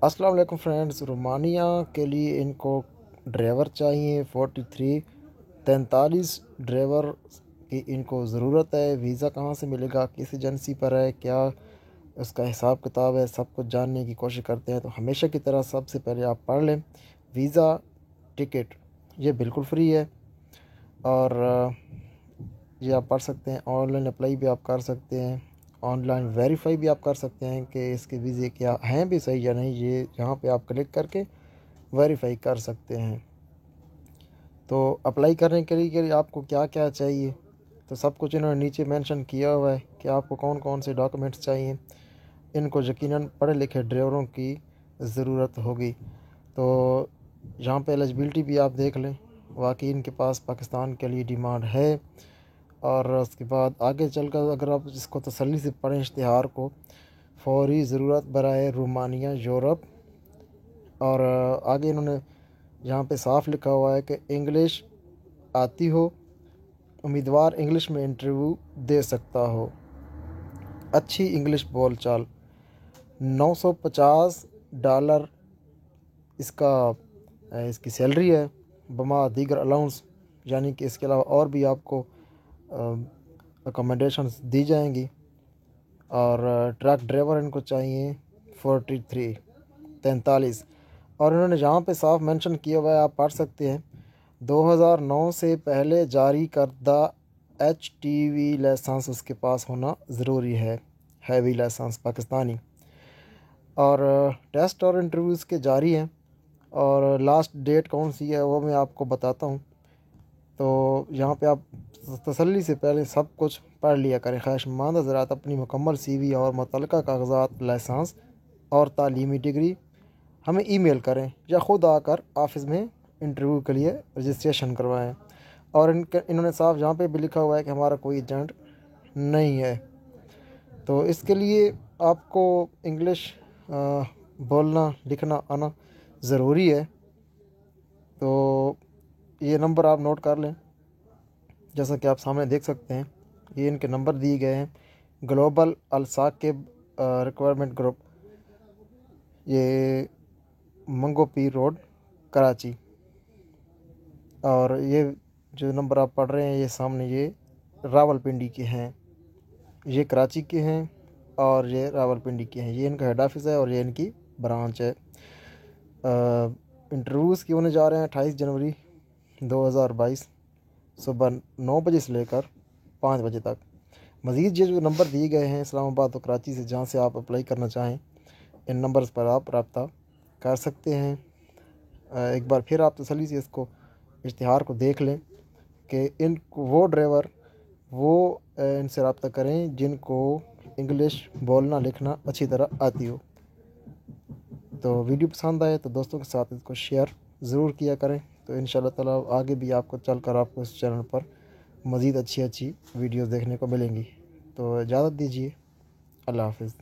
अस्सलाम वालेकुम friends. Romania के लिए इनको ड्राइवर चाहिए 43 ड्राइवर की इनको ज़रूरत है। वीज़ा कहाँ से मिलेगा, किस एजेंसी पर है, क्या उसका हिसाब किताब है, सब कुछ जानने की कोशिश करते हैं। तो हमेशा की तरह सबसे पहले आप पढ़ लें। वीज़ा टिकट ये बिल्कुल फ्री है और ये आप पढ़ सकते हैं। ऑनलाइन अप्लाई भी आप कर सकते हैं, ऑनलाइन वेरीफाई भी आप कर सकते हैं कि इसके वीज़े क्या हैं भी सही या नहीं। ये यहाँ पे आप क्लिक करके वेरीफाई कर सकते हैं। तो अप्लाई करने के लिए आपको क्या क्या चाहिए, तो सब कुछ इन्होंने नीचे मेंशन किया हुआ है कि आपको कौन कौन से डॉक्यूमेंट्स चाहिए। इनको यकीनन पढ़े लिखे ड्राइवरों की ज़रूरत होगी। तो यहाँ पे एलिजिबिलिटी भी आप देख लें, वाकई इनके पास पाकिस्तान के लिए डिमांड है। और उसके बाद आगे चलकर अगर आप इसको तसल्ली से पढ़ें इश्तिहार को, फौरी ज़रूरत बराए रोमानिया यूरोप। और आगे इन्होंने यहाँ पे साफ लिखा हुआ है कि इंग्लिश आती हो, उम्मीदवार इंग्लिश में इंटरव्यू दे सकता हो, अच्छी इंग्लिश बोलचाल। $950 इसकी सैलरी है, बमा दीगर अलाउंस, यानी कि इसके अलावा और भी आपको अकोमोडेशंस दी जाएंगी। और ट्रक ड्राइवर इनको चाहिए 43। और इन्होंने यहाँ पे साफ मेंशन किया हुआ है, आप पढ़ सकते हैं, 2009 से पहले जारी करदा HTV लाइसेंस उसके पास होना ज़रूरी है, हैवी लाइसेंस पाकिस्तानी। और टेस्ट और इंटरव्यूज़ के जारी हैं। और लास्ट डेट कौन सी है वो मैं आपको बताता हूँ। तो यहाँ पे आप तसल्ली से पहले सब कुछ पढ़ लिया करें। ख्वाहिशमंद हज़रात अपनी मुकम्मल CV और मुतल्लिका कागज़ात, लाइसेंस और तालीमी डिग्री हमें ईमेल करें या ख़ुद आकर ऑफिस में इंटरव्यू के लिए रजिस्ट्रेशन करवाएं। और इन्होंने साफ यहाँ पे भी लिखा हुआ है कि हमारा कोई एजेंट नहीं है। तो इसके लिए आपको इंग्लिश बोलना लिखना आना ज़रूरी है। तो ये नंबर आप नोट कर लें, जैसा कि आप सामने देख सकते हैं। ये इनके नंबर दिए गए हैं। ग्लोबल अल-साकिब रिक्वायरमेंट ग्रुप, ये मंगो पीर रोड, कराची। और ये जो नंबर आप पढ़ रहे हैं ये सामने, ये रावलपिंडी के हैं, ये कराची के हैं और ये रावलपिंडी के हैं। ये इनका हेड ऑफिस है और ये इनकी ब्रांच है। इंटरव्यूज़ की होने जा रहे हैं 28 जनवरी 2022 सुबह 9 बजे से लेकर 5 बजे तक। मज़ीद ये जो नंबर दिए गए हैं इस्लामाबाद और कराची से, जहाँ से आप अप्लाई करना चाहें, इन नंबर्स पर आप रब्ता कर सकते हैं। एक बार फिर आप तसल्ली से इसको इश्तिहार को देख लें कि इनको वो ड्राइवर वो इनसे रब्ता करें जिनको इंग्लिश बोलना लिखना अच्छी तरह आती हो। तो वीडियो पसंद आए तो दोस्तों के साथ इसको शेयर ज़रूर किया करें। तो इंशाल्लाह ताला आगे भी आपको चलकर आपको इस चैनल पर मज़ीद अच्छी वीडियोज़ देखने को मिलेंगी। तो इजाज़त दीजिए, अल्लाह हाफ़िज़।